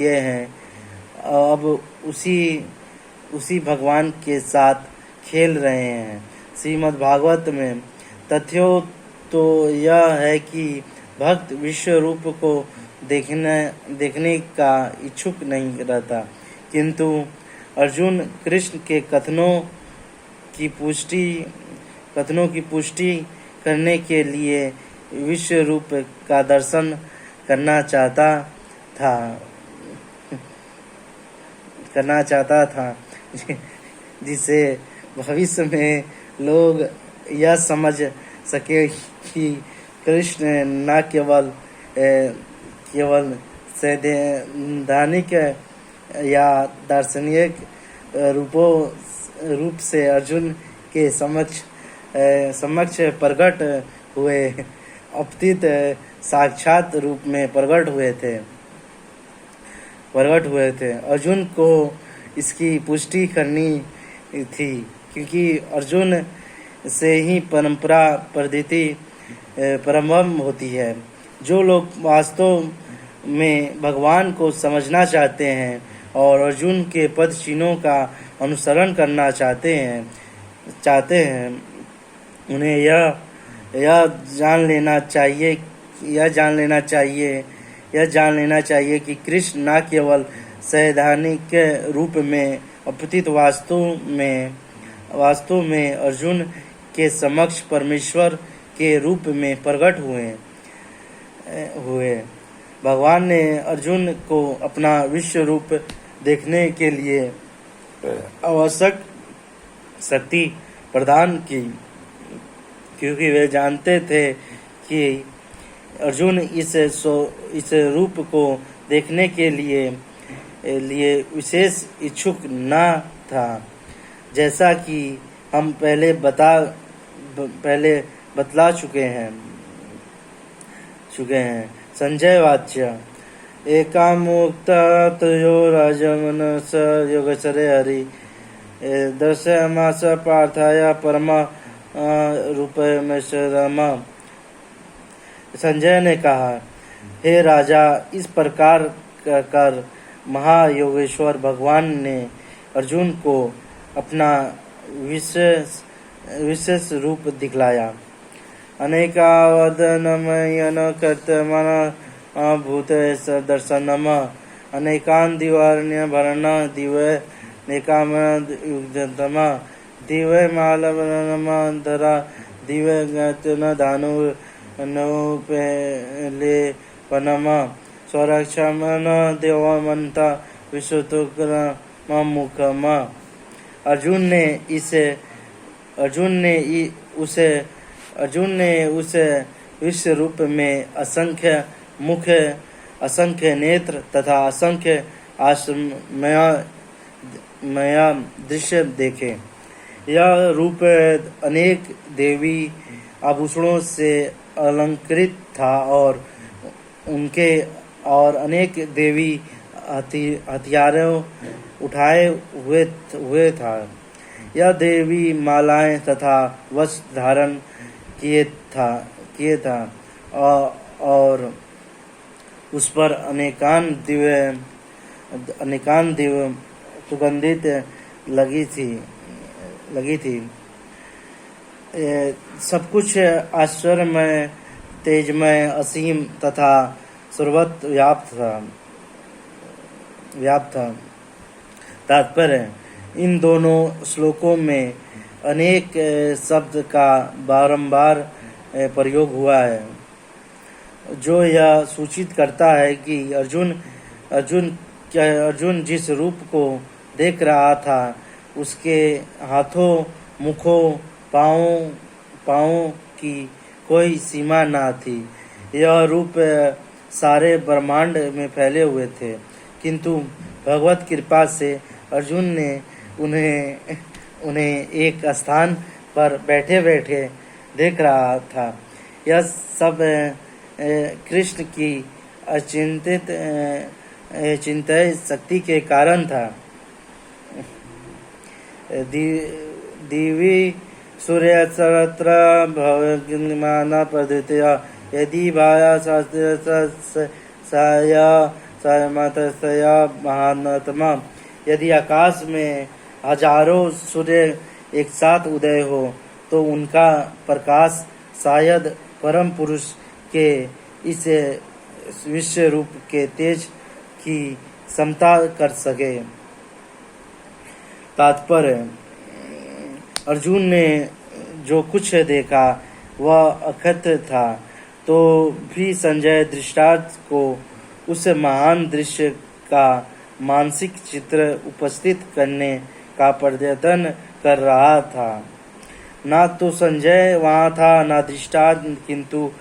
ये हैं, अब उसी उसी भगवान के साथ खेल रहे हैं। श्रीमद् भागवत में तथ्य तो यह है कि भक्त विश्व रूप को देखने का इच्छुक नहीं रहता, किंतु अर्जुन कृष्ण के कथनों की पुष्टि करने के लिए विश्व रूप का दर्शन करना चाहता था जिसे भविष्य में लोग यह समझ सके कि कृष्ण न केवल सैद्धांतिक या दार्शनिक रूप से अर्जुन के समक्ष प्रकट हुए, अपितु साक्षात रूप में प्रकट हुए थे। अर्जुन को इसकी पुष्टि करनी थी, क्योंकि अर्जुन से ही परंपरा पद्धति प्रारंभ होती है। जो लोग वास्तव में भगवान को समझना चाहते हैं और अर्जुन के पद चिन्हों का अनुसरण करना चाहते हैं, उन्हें यह जान लेना चाहिए कि कृष्ण न केवल सैद्धांतिक रूप में अपितु वास्तव में अर्जुन के समक्ष परमेश्वर के रूप में प्रकट हुए। भगवान ने अर्जुन को अपना विश्व रूप देखने के लिए आवश्यक शक्ति प्रदान की, क्योंकि वे जानते थे कि अर्जुन इस रूप को देखने के लिए विशेष इच्छुक न था, जैसा कि हम पहले बतला चुके हैं। संजय वाच्य एकामुक्तयो राजमनस योगचरे हरि दर्शयामास पार्थाय परम रूपमेश्वरम। संजय ने कहा, हे राजा, इस प्रकार कर महायोगेश्वर भगवान ने अर्जुन को अपना विशेष रूप दिखलाया। अनेकावदनमयन कर्तमन भूतेश दर्शनम अनेकान दिवारण्य भरण दिवे नेकामयुग्धतम दिवे मालवनम धरा दिवे गतन धानु नौपेले वनम स्वरक्षमन देवमंता विश्वतुक्रमुखम। अर्जुन ने उसे विश्व रूप में असंख्य मुख, असंख्य नेत्र तथा असंख्य आश्रमय दृश्य देखे। यह रूप अनेक देवी आभूषणों से अलंकृत था और अनेक देवी हथियारों उठाए हुए था। यह देवी मालाएं तथा वस्त्र धारण किए था और उस पर अनेकान दिव्य सुगंधित लगी थी। सब कुछ आश्चर्यमय, तेजमय, असीम तथा सर्वत्र व्याप्त था। तात्पर्य, इन दोनों श्लोकों में अनेक शब्द का बारंबार प्रयोग हुआ है, जो यह सूचित करता है कि अर्जुन जिस रूप को देख रहा था, उसके हाथों, मुखों, पाँवों की कोई सीमा न थी। यह रूप सारे ब्रह्मांड में फैले हुए थे, किंतु भगवत कृपा से अर्जुन ने उन्हें एक स्थान पर बैठे बैठे देख रहा था। यह सब कृष्ण की चिंतित शक्ति के कारण था। दिवी सूर्य सर्वत्र भवमान प्रदृत्य यदि भाया शास्त्र सहमतया महात्मा। यदि आकाश में हजारों सूर्य एक साथ उदय हो तो उनका प्रकाश शायद परम पुरुष के इस विश्व रूप के तेज की समता कर सके। तात्पर्य, अर्जुन ने जो कुछ देखा वह अकथ्य था, तो भी संजय दृष्टांत को उस महान दृश्य का मानसिक चित्र उपस्थित करने का प्रयत्न कर रहा था। ना तो संजय वहाँ था, ना दृष्टांत, किंतु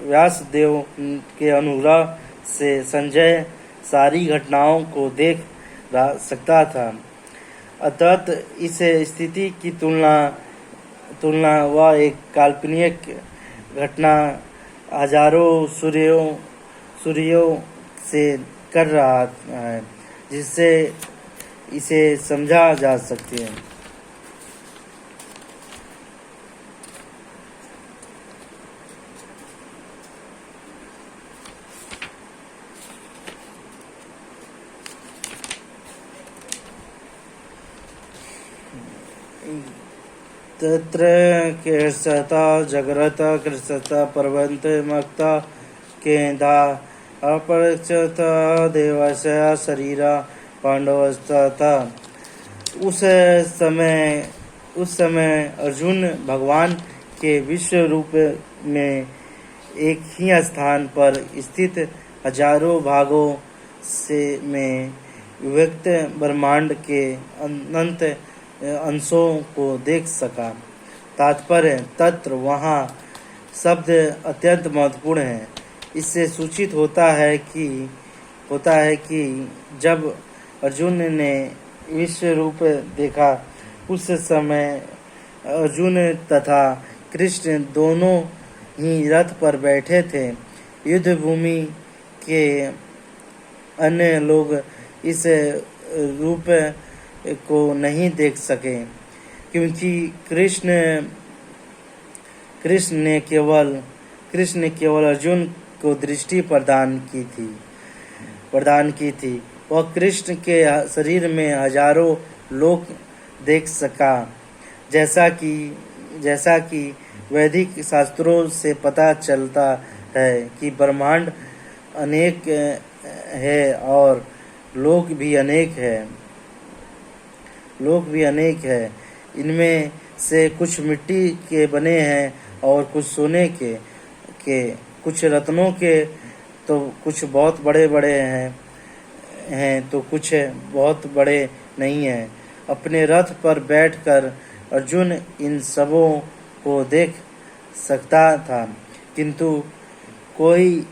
व्यासदेव के अनुग्रह से संजय सारी घटनाओं को देख सकता था। अतः इस स्थिति की तुलना वह एक काल्पनिक घटना हजारों सूर्यों से कर रहा है, जिससे इसे समझा जा सकती है। तत्र कृष्णता जगरत कृष्णता पर्वत मक्ता केंदा अपरक्षत देवस्य शरीरा पांडवस्था। उस समय अर्जुन भगवान के विश्व रूप में एक ही स्थान पर स्थित हजारों भागों से में विभक्त ब्रह्मांड के अनंत अंशों को देख सका। तात्पर्य, तत्र वहाँ शब्द अत्यंत महत्वपूर्ण है। इससे सूचित होता है कि जब अर्जुन ने विश्व रूप देखा, उस समय अर्जुन तथा कृष्ण दोनों ही रथ पर बैठे थे। युद्ध भूमि के अन्य लोग इस रूप को नहीं देख सके, क्योंकि कृष्ण ने केवल अर्जुन को दृष्टि प्रदान की थी। वह कृष्ण के शरीर में हजारों लोग देख सका। जैसा कि वैदिक शास्त्रों से पता चलता है कि ब्रह्मांड अनेक है और लोक भी अनेक है। इनमें से कुछ मिट्टी के बने हैं और कुछ सोने के, कुछ रत्नों के, तो कुछ बहुत बड़े हैं तो कुछ बहुत बड़े नहीं हैं। अपने रथ पर बैठकर अर्जुन इन सबों को देख सकता था, किंतु कोई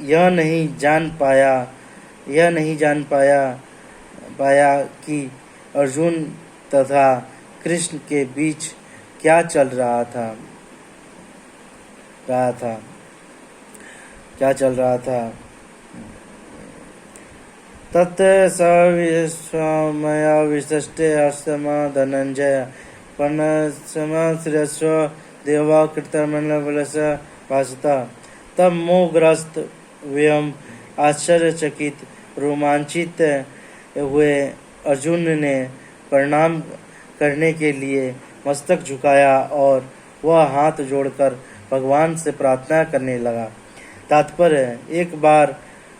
यह नहीं जान पाया कि अर्जुन तथा कृष्ण के बीच क्या चल रहा था। तत् स विस्मया विशिष्टे अस्तमा धनंजय पन्नस्व देवा कृतमंडलस भासता। तब मोहग्रस्त एवं आश्चर्यचकित रोमांचित हुए अर्जुन ने प्रणाम करने के लिए मस्तक झुकाया और वह हाथ जोड़कर भगवान से प्रार्थना करने लगा। तात्पर्य, एक बार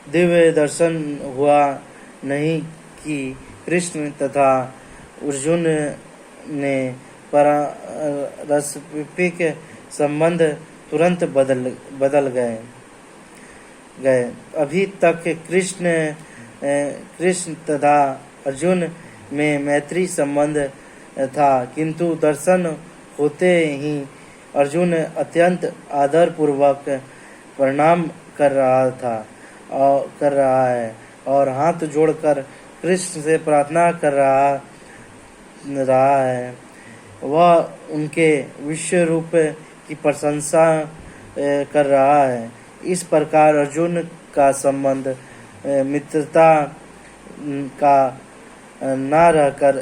दिव्य दर्शन हुआ नहीं कि कृष्ण तथा अर्जुन ने पारस्परिक संबंध तुरंत बदल गए। अभी तक कृष्ण तथा अर्जुन में मैत्री संबंध था, किंतु दर्शन होते ही अर्जुन अत्यंत आदरपूर्वक प्रणाम कर रहा है और हाथ जोड़कर कृष्ण से प्रार्थना कर रहा है। वह उनके विश्व रूप की प्रशंसा कर रहा है। इस प्रकार अर्जुन का संबंध मित्रता का न रहकर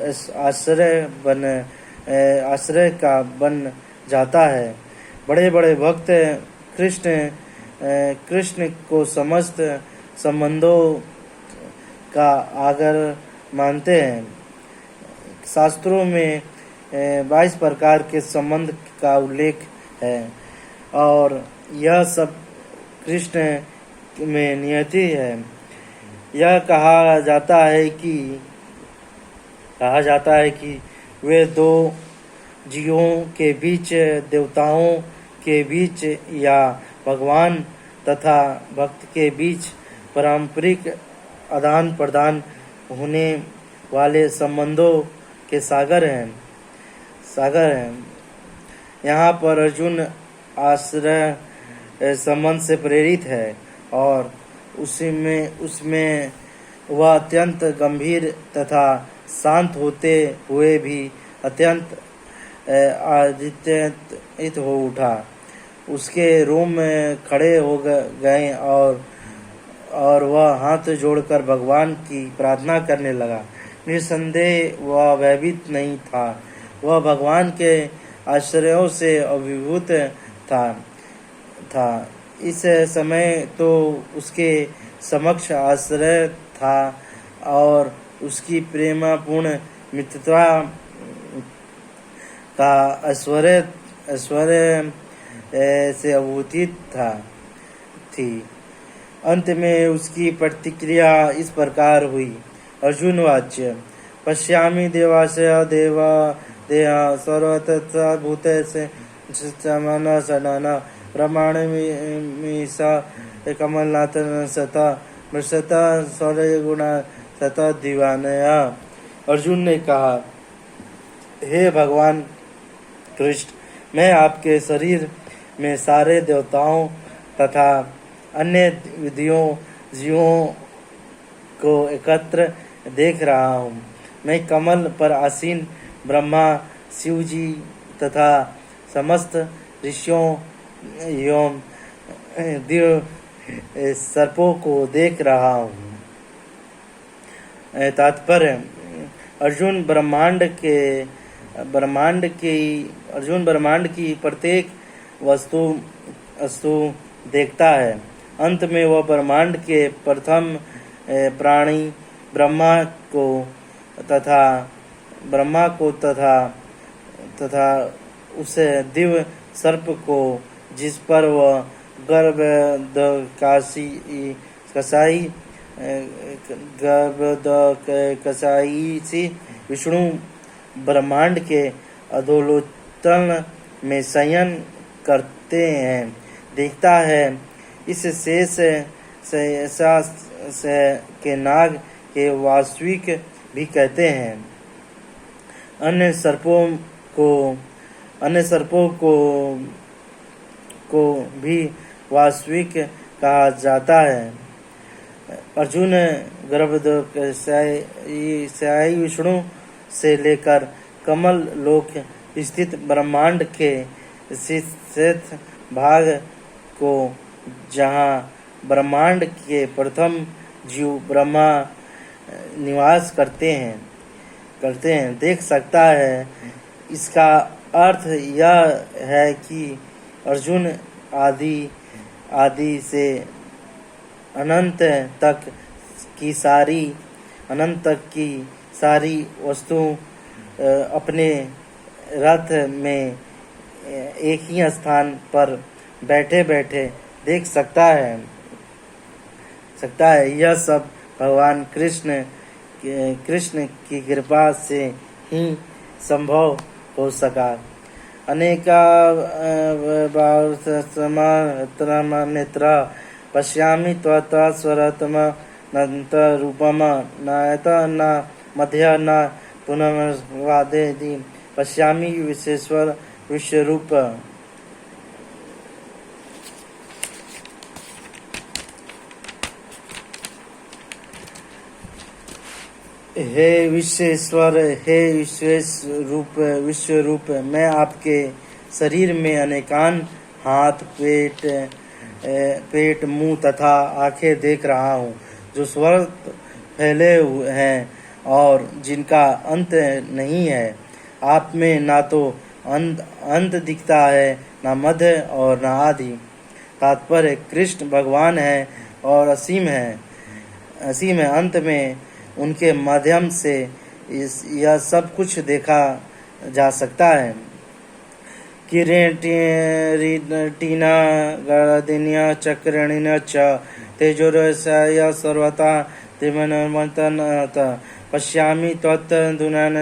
आश्रय का बन जाता है। बड़े बड़े भक्त कृष्ण कृष्ण को समस्त संबंधों का आगर मानते हैं। शास्त्रों में 22 प्रकार के संबंध का उल्लेख है और यह सब कृष्ण में नियति है। यह कहा जाता है कि वे दो जीवों के बीच, देवताओं के बीच या भगवान तथा भक्त के बीच पारंपरिक आदान प्रदान होने वाले संबंधों के सागर हैं। यहाँ पर अर्जुन आश्रय संबंध से प्रेरित है और उसमें वह अत्यंत गंभीर तथा शांत होते हुए भी अत्यंत आदित्य हो उठा। उसके रोम में खड़े हो गए और वह हाथ जोड़कर भगवान की प्रार्थना करने लगा। निसंदेह वह भयभीत नहीं था, वह भगवान के आश्रयों से अभिभूत था। इस समय तो उसके समक्ष आश्रय था और उसकी प्रेमपूर्ण मित्रता का ऐश्वर्य से अभूतित थी। अंत में उसकी प्रतिक्रिया इस प्रकार हुई। अर्जुन वाच्य: पश्यामि देवास्य देवा देहा सर्वतः भूतेषु मन सदन प्रमाणमीसा कमलनाथ सता मृषता सौर्य गुणा तथा दीवानया। अर्जुन ने कहा, हे भगवान कृष्ण, मैं आपके शरीर में सारे देवताओं तथा अन्य जीवों को एकत्र देख रहा हूँ। मैं कमल पर आसीन ब्रह्मा, शिव जी तथा समस्त ऋषियों एवं दिव्य सर्पों को देख रहा हूँ। तात्पर्य: अर्जुन ब्रह्मांड की प्रत्येक वस्तु देखता है। अंत में वह ब्रह्मांड के प्रथम प्राणी ब्रह्मा को तथा उस दिव्य सर्प को, जिस पर वह कसाई सी विष्णु ब्रह्मांड के अधोलोतन में शयन करते हैं, देखता है। इस शेष के नाग के वास्तविक भी कहते हैं। अन्य सर्पों को भी वास्तविक कहा जाता है। अर्जुन गर्भोदय विष्णु से लेकर कमल लोक स्थित ब्रह्मांड के शेष भाग को, जहाँ ब्रह्मांड के प्रथम जीव ब्रह्मा निवास करते हैं देख सकता है। इसका अर्थ यह है कि अर्जुन आदि से अनंत तक की सारी वस्तु अपने रथ में एक ही स्थान पर बैठे बैठे देख सकता है। यह सब भगवान कृष्ण की कृपा से ही संभव हो सका। अनेका नेत्र पश्यामि त्वता स्वरतम नंत रूपम नायत न मध्य न पुनर्वादेदि पश्यामि विश्वेश्वर विश्वरूप। हे विश्वेश्वर, हे विश्वरूप, मैं आपके शरीर में अनेकान हाथ, पेट, मुंह तथा आंखें देख रहा हूँ, जो स्वर्ग फैले हुए हैं और जिनका अंत नहीं है। आप में ना तो अंत दिखता है, ना मध्य और ना आदि। तात्पर्य कृष्ण भगवान है और असीम है। अंत में उनके माध्यम से यह सब कुछ देखा जा सकता है। किरीटिना गणदिन्या चक्रणिन च तेजोरसाय सर्वथा त्रिमनमतनत पश्यामि त्वत्तदुनन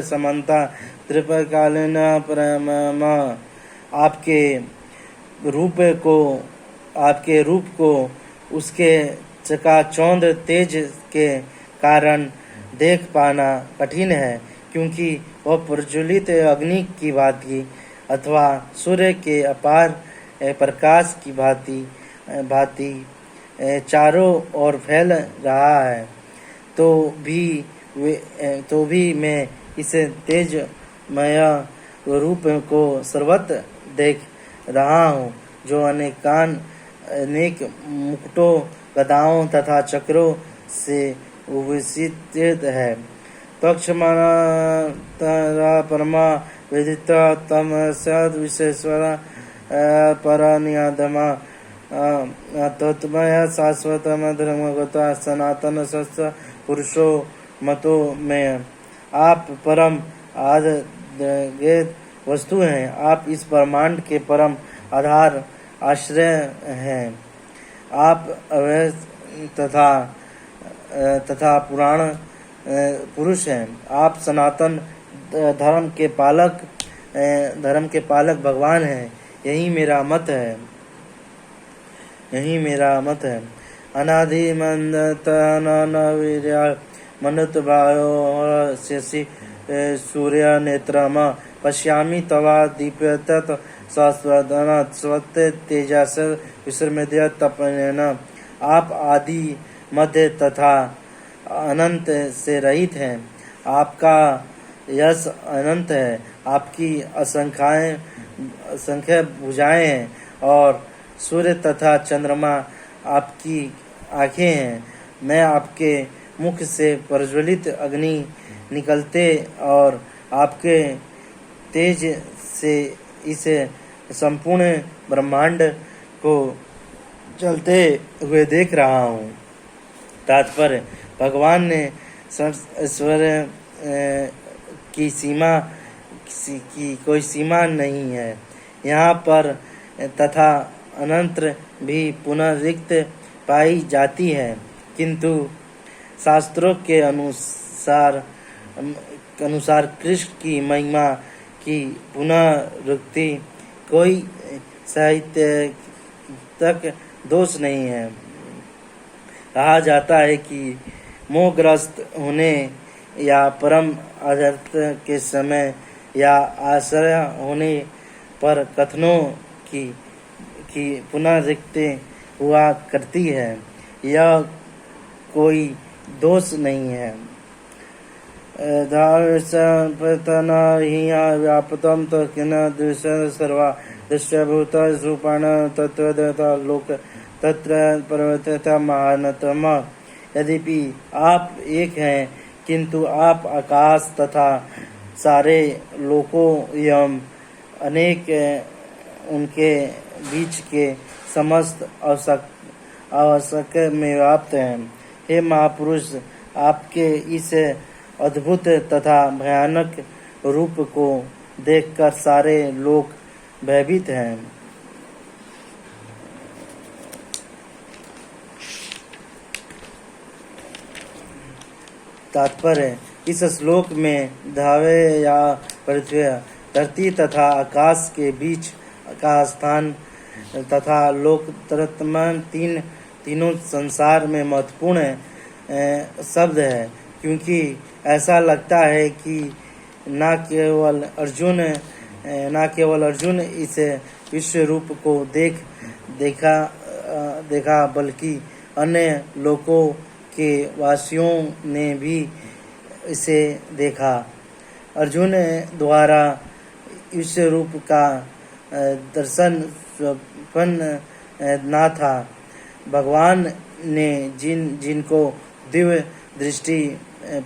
समन्ता त्रिपकालीन परम। आपके रूप को उसके चकाचौंध तेज के कारण देख पाना कठिन है, क्योंकि वह प्रज्वलित अग्नि की भांति अथवा सूर्य के अपार प्रकाश की भांति चारों ओर फैल रहा है। तो भी मैं इस तेजमय रूप को सर्वत्र देख रहा हूँ, जो अनेक मुकुटों, गदाओं तथा चक्रों से विभूषित है। तक्षमाना परमा विदिता तम सद विश्वेश्वर परनियादमा तत्मय शाश्वत धर्मगता सनातन सत्य पुरुषो मतो में। आप परम आदर्श वस्तु हैं। आप इस ब्रह्मांड के परम आधार आश्रय हैं। आप अव्यय तथा पुराण पुरुष हैं। आप सनातन धर्म के पालक भगवान हैं। यही मेरा मत है। अनादि मंदतनवीर्य मनुत भायो शशि सूर्य नेत्रमा पश्यामि तवा दीप्यतत शाश्वतन स्वत तेजस विश्रमेद्य तपनेन। आप आदि मध्य तथा अनंत से रहित हैं। आपका यश अनंत है। आपकी असंख्य भुजाएं हैं और सूर्य तथा चंद्रमा आपकी आँखें हैं। मैं आपके मुख से प्रज्वलित अग्नि निकलते और आपके तेज से इस संपूर्ण ब्रह्मांड को चलते हुए देख रहा हूँ। तात्पर्य भगवान ने ऐश्वर्य की कोई सीमा नहीं है यहाँ पर, तथा अनंत भी पुनः रिक्त पाई जाती है, किंतु शास्त्रों के अनुसार कृष्ण की महिमा की पुनरुक्ति कोई साहित्य तक दोष नहीं है। कहा जाता है कि मोहग्रस्त होने या परम आदर्श के समय या आश्रय होने पर कथनों की पुनरावृत्ति हुआ करती है। यह कोई दोष नहीं है। व्यापतम तो किन दृश्य सर्वा दृश्यभूत रूपाण तत्वदता लोक तत्र पर्वतता महानतम। यद्यपि आप एक हैं, किंतु आप आकाश तथा सारे लोकों एवं अनेक उनके बीच के समस्त आवश्यक में व्याप्त हैं। हे महापुरुष, आपके इस अद्भुत तथा भयानक रूप को देखकर सारे लोग भयभीत हैं। तात्पर्य इस श्लोक में धावे या पृथ्वी, धरती तथा आकाश के बीच का स्थान तथा लोक तत्मान तीनों संसार में महत्वपूर्ण शब्द है, क्योंकि ऐसा लगता है कि न केवल अर्जुन इस विश्व रूप को देखा बल्कि अन्य लोकों के वासियों ने भी इसे देखा। अर्जुन द्वारा विश्व रूप का दर्शन स्वप्न न था। भगवान ने जिनको दिव्य दृष्टि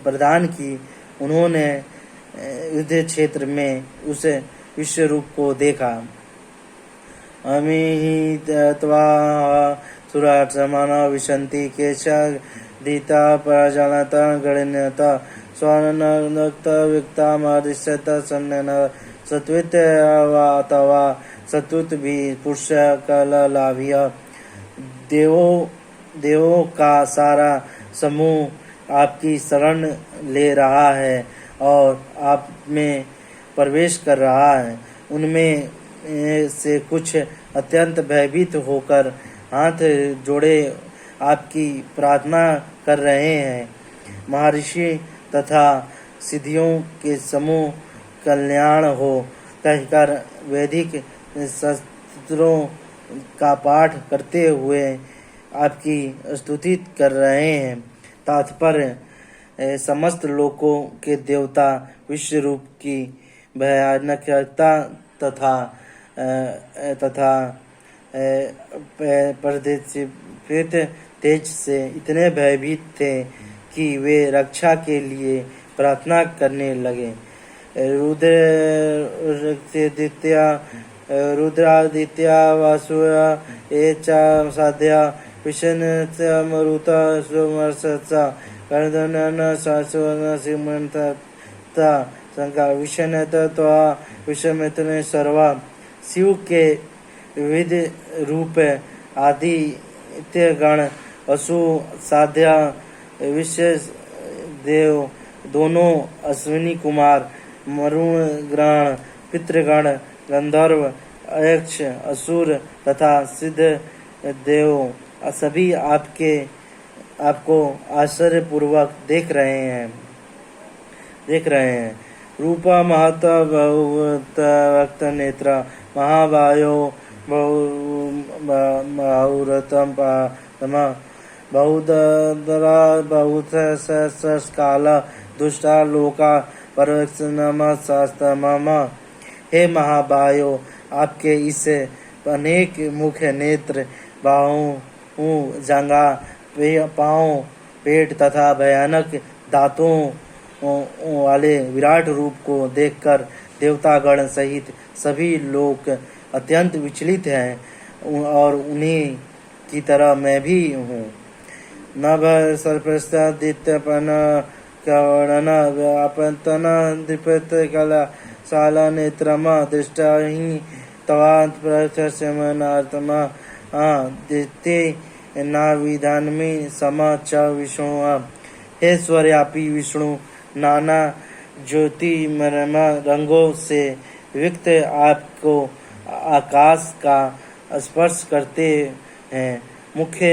प्रदान की, उन्होंने युद्ध क्षेत्र में उस विश्व रूप को देखा। अमीहि त्वा सुराट्समाना विशन्ति केशदीता प्रजानता गणन्यता स्वाननक्त विक्तामादिश्यत सन्नन सत्वित तवा सत्वित भी पुरुष कललाभिया। देवों का सारा समूह आपकी शरण ले रहा है और आप में प्रवेश कर रहा है। उनमें से कुछ अत्यंत भयभीत होकर हाथ जोड़े आपकी प्रार्थना कर रहे हैं। महर्षि तथा सिद्धियों के समूह कल्याण हो कहकर वैदिक शास्त्रों का पाठ करते हुए आपकी स्तुति कर रहे हैं। तात्पर्य समस्त लोकों के देवता विश्व रूप की भयानकता तथा प्रदीप्त तेज से इतने भयभीत थे कि वे रक्षा के लिए प्रार्थना करने लगे। रुद्रादित्या वासुया ये च साध्या विष्णुत्या मरुता सुमर्षसा कर्दनन शाश्वत सिमंतता संका विष्णुत त्वा विषमितने सर्वा। शिव के विविध रूप आदित्य गण असु साध्या विशेष देव दोनों अश्विनी कुमार मरुण ग्रहण पितृगण गंधर्व अयक्ष असुर तथा सिद्ध देव सभी आपको आश्चर्यपूर्वक देख रहे हैं। रूपा महता बहुत वक्त नेत्र महाबायो बहुरतम बहुदरा बहुत काल दुष्टा लोका परवक्षनम शास्त्रम। हे महाबायो, आपके इस अनेक मुख नेत्र बाहों जांघा पाँव पेट तथा भयानक दांतों वाले विराट रूप को देखकर देवतागण सहित सभी लोग अत्यंत विचलित हैं और उन्हीं की तरह मैं भी हूँ। नभ सर्पस्तादित्यपन कवणन व्यापतन दीपत कला साला नेत्रमा दृष्टा ही तवांत प्रथस्यमनात्मा दित्य ना विधान में समा च विष्णु। हे स्वव्यापी विष्णु, नाना ज्योतिर्मय रंगों से युक्त आपको आकाश का स्पर्श करते हैं। मुख्य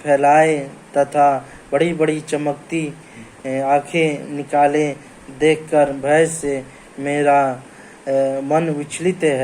फैलाए तथा बड़ी बड़ी चमकती आंखें निकाले देखकर भय से मेरा मन विचलित है।